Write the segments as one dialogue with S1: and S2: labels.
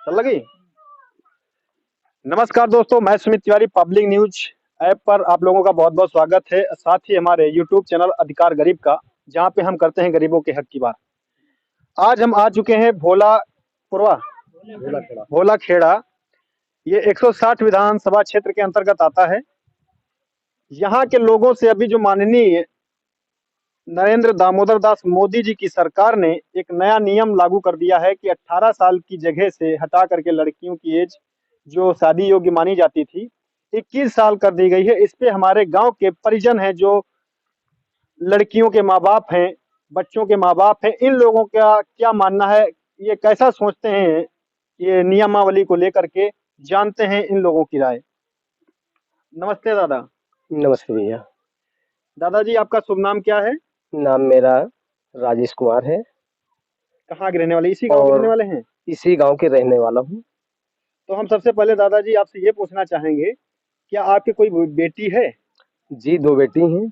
S1: चल लगी। नमस्कार दोस्तों, मैं Sumit Tiwari public news app पर आप लोगों का बहुत बहुत स्वागत है। साथ ही हमारे यूट्यूब चैनल अधिकार गरीब का, जहां पे हम करते हैं गरीबों के हक की बात। आज हम आ चुके हैं भोला खेड़ा। ये 160 विधानसभा क्षेत्र के अंतर्गत आता है। यहाँ के लोगों से अभी जो माननीय नरेंद्र दामोदर दास मोदी जी की सरकार ने एक नया नियम लागू कर दिया है कि 18 साल की जगह से हटा करके लड़कियों की एज जो शादी योग्य मानी जाती थी 21 साल कर दी गई है। इस पे हमारे गांव के परिजन हैं, जो लड़कियों के माँ बाप हैं, बच्चों के माँ बाप हैं, इन लोगों का क्या मानना है, ये कैसा सोचते हैं ये नियमावली को लेकर के, जानते हैं इन लोगों की राय। नमस्ते दादा।
S2: नमस्ते भैया।
S1: दादाजी, आपका शुभ नाम क्या है?
S2: नाम मेरा राजेश कुमार है।
S1: कहाँ के रहने वाले? इसी गांव के रहने वाले हैं?
S2: इसी गांव के रहने वाला हूँ।
S1: तो हम सबसे पहले दादाजी आपसे ये पूछना चाहेंगे, क्या आपकी कोई बेटी है?
S2: जी, 2 बेटी हैं।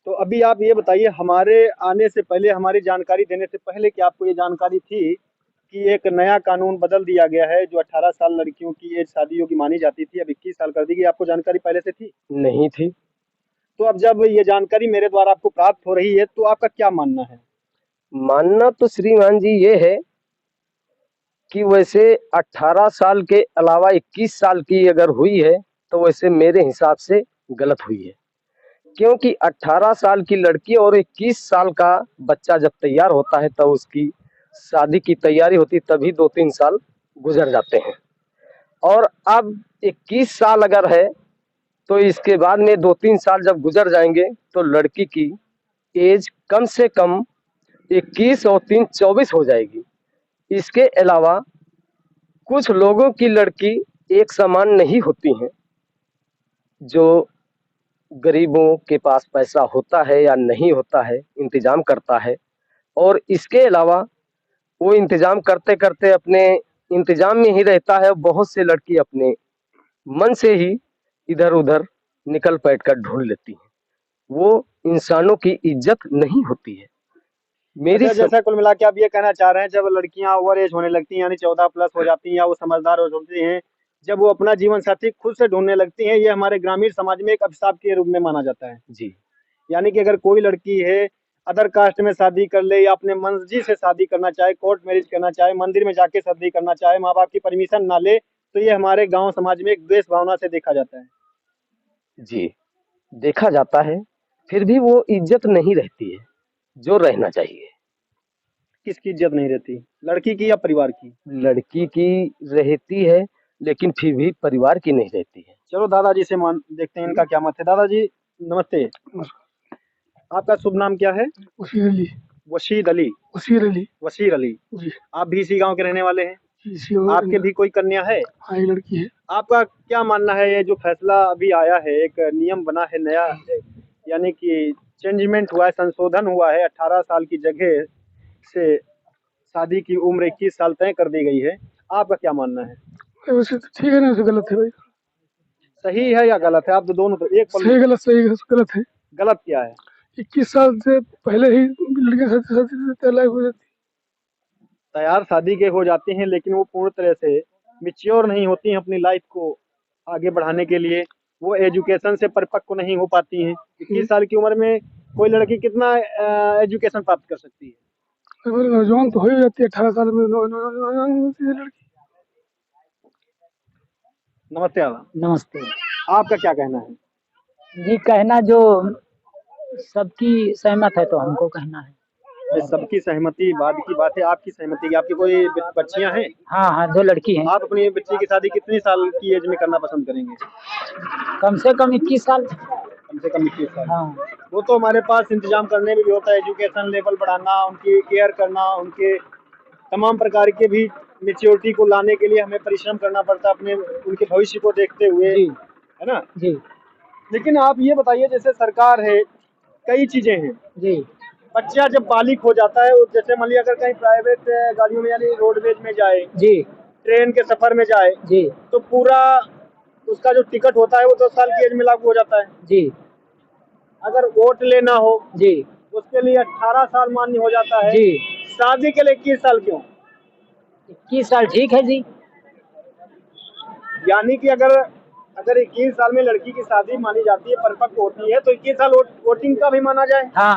S1: तो अभी आप ये बताइए, हमारे आने से पहले, हमारी जानकारी देने से पहले, कि आपको ये जानकारी थी कि एक नया कानून बदल दिया गया है, जो 18 साल लड़कियों की एज शादी योग्य मानी जाती थी, अब 21 साल कर दी गई। आपको जानकारी पहले से थी?
S2: नहीं थी।
S1: तो अब जब ये जानकारी मेरे द्वारा आपको प्राप्त हो रही है, तो आपका क्या मानना है?
S2: मानना तो श्रीमान जी ये है कि वैसे 18 साल के अलावा 21 साल की अगर हुई है तो वैसे मेरे हिसाब से गलत हुई है, क्योंकि 18 साल की लड़की और 21 साल का बच्चा जब तैयार होता है तब उसकी शादी की तैयारी होती, तभी 2-3 साल गुजर जाते हैं। और अब 21 साल अगर है तो इसके बाद में 2-3 साल जब गुजर जाएंगे तो लड़की की एज कम से कम 21 और 3 24 हो जाएगी। इसके अलावा कुछ लोगों की लड़की एक समान नहीं होती हैं। जो गरीबों के पास पैसा होता है या नहीं होता है, इंतजाम करता है, और इसके अलावा वो इंतजाम करते करते अपने इंतजाम में ही रहता है। बहुत से लड़की अपने मन से ही इधर उधर निकल बैठ कर ढूंढ लेती हैं। वो इंसानों की इज्जत नहीं होती है। मेरी
S1: जैसा कुल मिला के आप ये कहना चाह रहे हैं, जब लड़कियां ओवर एज होने लगती हैं, यानी 14 प्लस हो जाती हैं, या वो समझदार हो जाती हैं, जब वो अपना जीवन साथी खुद से ढूंढने लगती हैं, ये हमारे ग्रामीण समाज में एक अभिशाप के रूप में माना जाता है
S2: जी।
S1: यानी कि अगर कोई लड़की है, अदर कास्ट में शादी कर ले, या अपने मर्जी से शादी करना चाहे, कोर्ट मैरिज करना चाहे, मंदिर में जाके शादी करना चाहे, माँ बाप की परमिशन ना ले, तो ये हमारे गांव समाज में एक द्वेष भावना से देखा जाता है।
S2: जी, देखा जाता है, फिर भी वो इज्जत नहीं रहती है जो रहना चाहिए।
S1: किसकी इज्जत नहीं रहती? लड़की की या परिवार की?
S2: लड़की की रहती है, लेकिन फिर भी परिवार की नहीं रहती है।
S1: चलो दादाजी से मान देखते हैं इनका क्या मत है। दादाजी नमस्ते, आपका शुभ नाम क्या है?
S3: वसीर अली।
S1: वशीद अली।
S3: वसीर अली।
S1: वसीर अली
S3: जी।
S1: आप भी इसी गांव के रहने वाले हैं?
S3: इसी गाँव
S1: आपके भी कोई कन्या है?
S3: हाँ, एक लड़की है।
S1: आपका क्या मानना है, ये जो फैसला अभी आया है, एक नियम बना है नया, यानी कि चेंजमेंट हुआ है, संशोधन हुआ है, 18 साल की जगह से शादी की उम्र 21 साल तय कर दी गई है, आपका क्या मानना है?
S3: वैसे तो ठीक है ना, वैसे गलत है भाई।
S1: सही है या गलत है? आप तो दोनों, तो एक पल
S3: सही गलत है।
S1: गलत क्या है?
S3: 21 साल से पहले ही लड़कियां शादी से तलाक हो जाती।
S1: तैयार शादी के हो जाती हैं, लेकिन वो पूर्ण तरह से मिच्योर नहीं होती हैं अपनी लाइफ को आगे बढ़ाने के लिए। वो एजुकेशन से परिपक्व नहीं हो पाती हैं। 21 साल की उम्र में कोई लड़की कितना एजुकेशन प्राप्त कर सकती है?
S3: नौजवान तो हो ही जाती है 18 साल में, नौजवान होती है लड़की।
S1: नमस्ते आला।
S4: नमस्ते
S1: आपका क्या कहना है?
S4: जी। कहना जो सबकी सहमत है तो हमको कहना है।
S1: ये सबकी सहमति बाद की बात है, आपकी सहमति की? आपकी कोई बच्चियां हैं?
S4: हाँ हाँ, 2 लड़की हैं।
S1: आप अपनी बच्ची की शादी कितनी साल की एज में करना पसंद करेंगे?
S4: कम से कम 21 साल।
S1: कम से कम 21 साल।
S4: हाँ।
S1: वो तो हमारे पास इंतजाम करने में भी होता है, एजुकेशन लेवल बढ़ाना, उनकी केयर करना, उनके तमाम प्रकार के भी मेच्योरिटी को लाने के लिए हमें परिश्रम करना पड़ता है, अपने उनके भविष्य को देखते हुए, है ना
S4: जी।
S1: लेकिन आप ये बताइए, जैसे सरकार है, कई चीजें हैं
S4: जी।
S1: बच्चा जब बालिग हो जाता है, जैसे मान लिया अगर कहीं प्राइवेट गाड़ियों में, यानी रोडवेज में जाए,
S4: जी।
S1: ट्रेन के सफर में जाए,
S4: जी।
S1: तो पूरा उसका जो टिकट होता है वो 10 साल की एज में लागू हो जाता है।
S4: जी।
S1: अगर वोट लेना हो
S4: जी,
S1: उसके लिए 18 साल मान्य हो जाता है।
S4: जी।
S1: शादी के लिए 21 साल क्यों?
S4: 21 साल ठीक है जी।
S1: यानी कि अगर अगर 21 साल में लड़की की शादी मानी जाती है, परिपक्व होती है, तो 21 साल वोटिंग का भी माना जाए।
S4: हाँ।